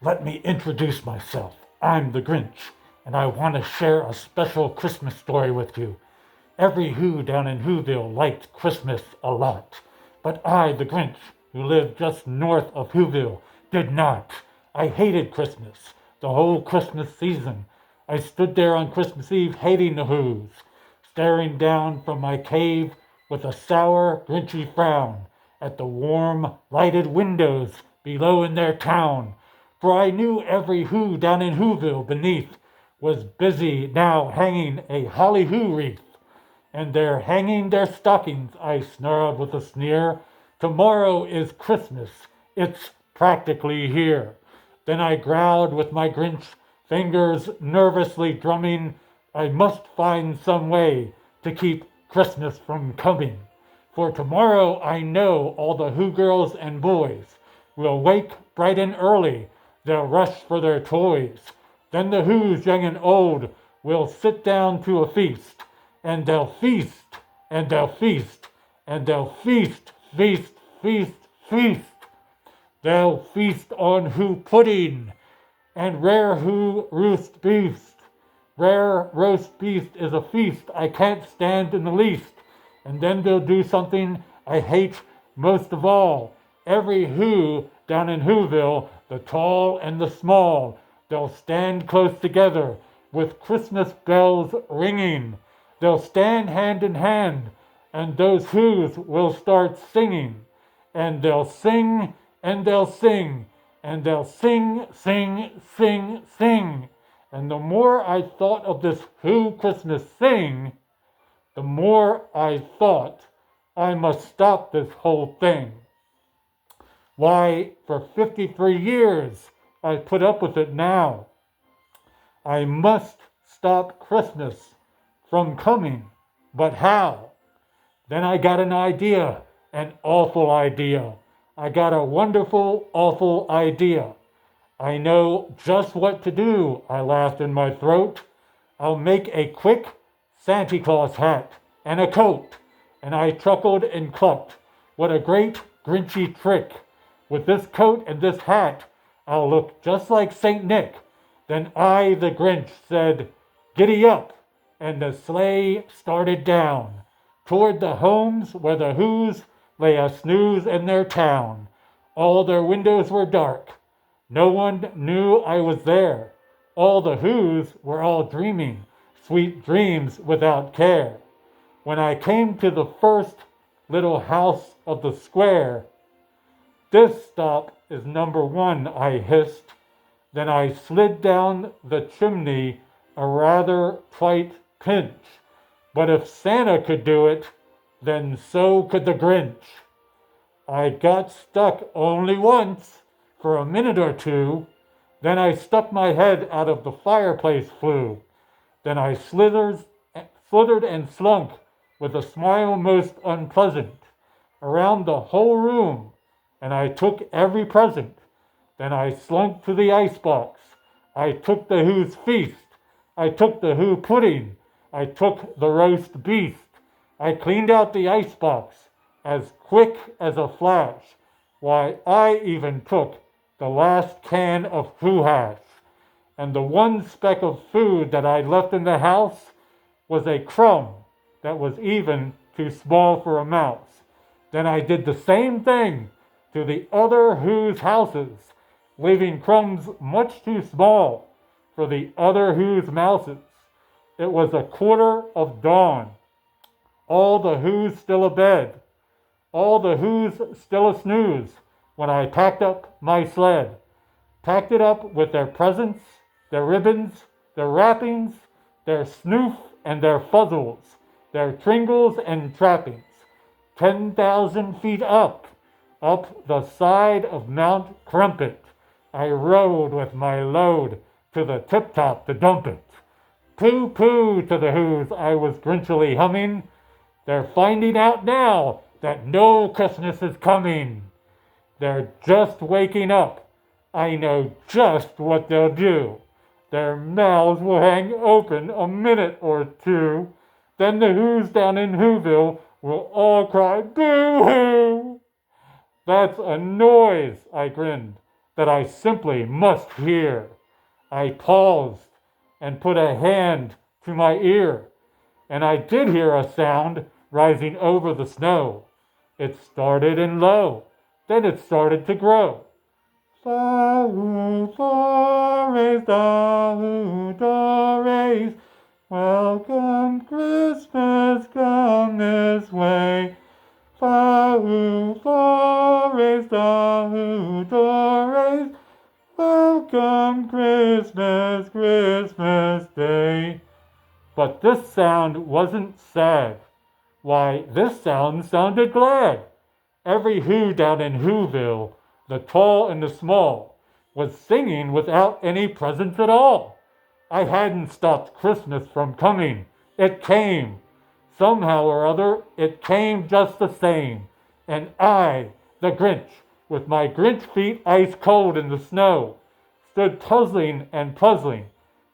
Let me introduce myself. I'm the Grinch, and I want to share a special Christmas story with you. Every Who down in Whoville liked Christmas a lot, but I, the Grinch, who lived just north of Whoville, did not. I hated Christmas, the whole Christmas season. I stood there on Christmas Eve hating the Whos, staring down from my cave with a sour, Grinchy frown at the warm, lighted windows below in their town. For I knew every Who down in Whoville beneath was busy now hanging a holly Who wreath. And they're hanging their stockings, I snarled with a sneer. Tomorrow is Christmas. It's practically here. Then I growled with my Grinch fingers nervously drumming. I must find some way to keep Christmas from coming. For tomorrow I know all the Who girls and boys will wake bright and early. They'll rush for their toys. Then the Who's young and old will sit down to a feast. And they'll feast, and they'll feast, and they'll feast, feast, feast, feast. They'll feast on Who pudding and rare Who roast beef. Rare roast beef is a feast I can't stand in the least. And then they'll do something I hate most of all. Every Who down in Whoville, the tall and the small, they'll stand close together with Christmas bells ringing. They'll stand hand in hand, and those Whos will start singing. And they'll sing, and they'll sing, and they'll sing, sing, sing, sing. And the more I thought of this Who Christmas sing, the more I thought I must stop this whole thing. Why, for 53 years I put up with it now. I must stop Christmas from coming, but how? Then I got an idea, an awful idea. I got a wonderful, awful idea. I know just what to do, I laughed in my throat. I'll make a quick Santa Claus hat and a coat. And I chuckled and clucked. What a great Grinchy trick. With this coat and this hat, I'll look just like Saint Nick. Then I, the Grinch, said, "Giddy up," and the sleigh started down toward the homes where the Whos lay a snooze in their town. All their windows were dark. No one knew I was there. All the Whos were all dreaming sweet dreams without care. When I came to the first little house of the square, "This stop is number 1, I hissed. Then I slid down the chimney a rather tight pinch. But if Santa could do it, then so could the Grinch. I got stuck only once, for a minute or two. Then I stuck my head out of the fireplace flue. Then I slithered and slunk with a smile most unpleasant around the whole room, and I took every present. Then I slunk to the icebox. I took the Who's feast. I took the Who pudding. I took the roast beef. I cleaned out the icebox as quick as a flash. Why, I even took the last can of Who hash. And the one speck of food that I left in the house was a crumb that was even too small for a mouse. Then I did the same thing to the other Who's houses, leaving crumbs much too small for the other Who's mouses. It was 1:15. All the Who's still abed. All the Who's still a snooze when I packed up my sled. Packed it up with their presents, their ribbons, their wrappings, their snoof and their fuzzles, their tringles and trappings. 10,000 feet up the side of Mount Crumpet, I rode with my load to the tip-top to dump it. Pooh-pooh to the Who's, I was grinchily humming. They're finding out now that no Christmas is coming. They're just waking up. I know just what they'll do. Their mouths will hang open a minute or two. Then the Who's down in Whoville will all cry, "Boo-hoo!" That's a noise, I grinned. that I simply must hear. I paused and put a hand to my ear, and I did hear a sound rising over the snow. It started in low, then it started to grow. Flores, Dores, welcome Christmas, come this way. Flores, Dores, welcome Christmas, Christmas Day. But this sound wasn't sad. Why, this sound sounded glad. Every who down in Whoville, the tall and the small, was singing without any presents at all. I hadn't stopped Christmas from coming. It came. Somehow or other, it came just the same. And I, the Grinch, with my Grinch feet ice cold in the snow, stood puzzling and puzzling.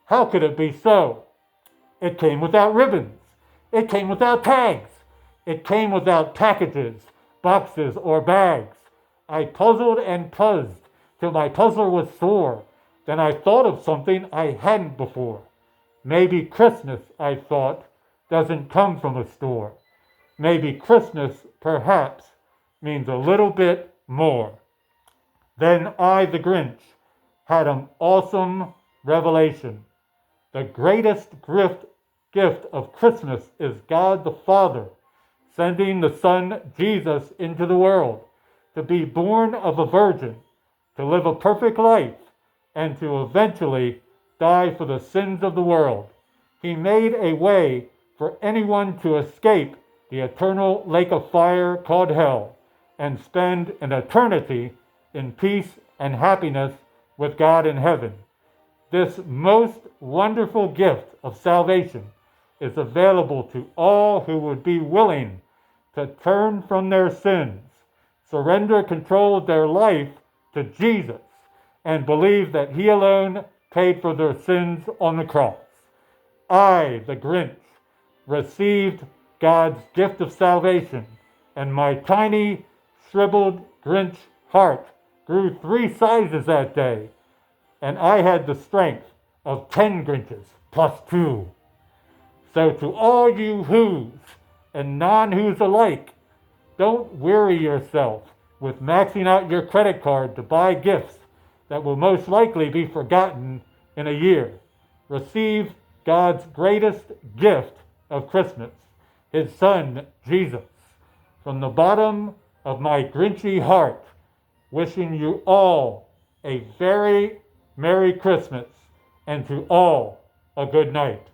How could it be so? It came without ribbons. It came without tags. It came without packages, boxes, or bags. I puzzled and puzzled till my puzzler was sore. Then I thought of something I hadn't before. Maybe Christmas, I thought, doesn't come from a store. Maybe Christmas, perhaps, means a little bit more. Then I, the Grinch, had an awesome revelation. The greatest gift of Christmas is God the Father sending the Son Jesus into the world to be born of a virgin, to live a perfect life, and to eventually die for the sins of the world. He made a way for anyone to escape the eternal lake of fire called hell and spend an eternity in peace and happiness with God in heaven. This most wonderful gift of salvation is available to all who would be willing to turn from their sins, surrender control of their life to Jesus, and believe that He alone paid for their sins on the cross. I, the Grinch, received God's gift of salvation, and my tiny, shriveled Grinch heart grew 3 sizes that day, and I had the strength of 10 Grinches plus 2. So to all you who's and non-who's alike, don't weary yourself with maxing out your credit card to buy gifts that will most likely be forgotten in a year. Receive God's greatest gift of Christmas, His Son, Jesus. From the bottom of my Grinchy heart, wishing you all a very Merry Christmas, and to all a good night.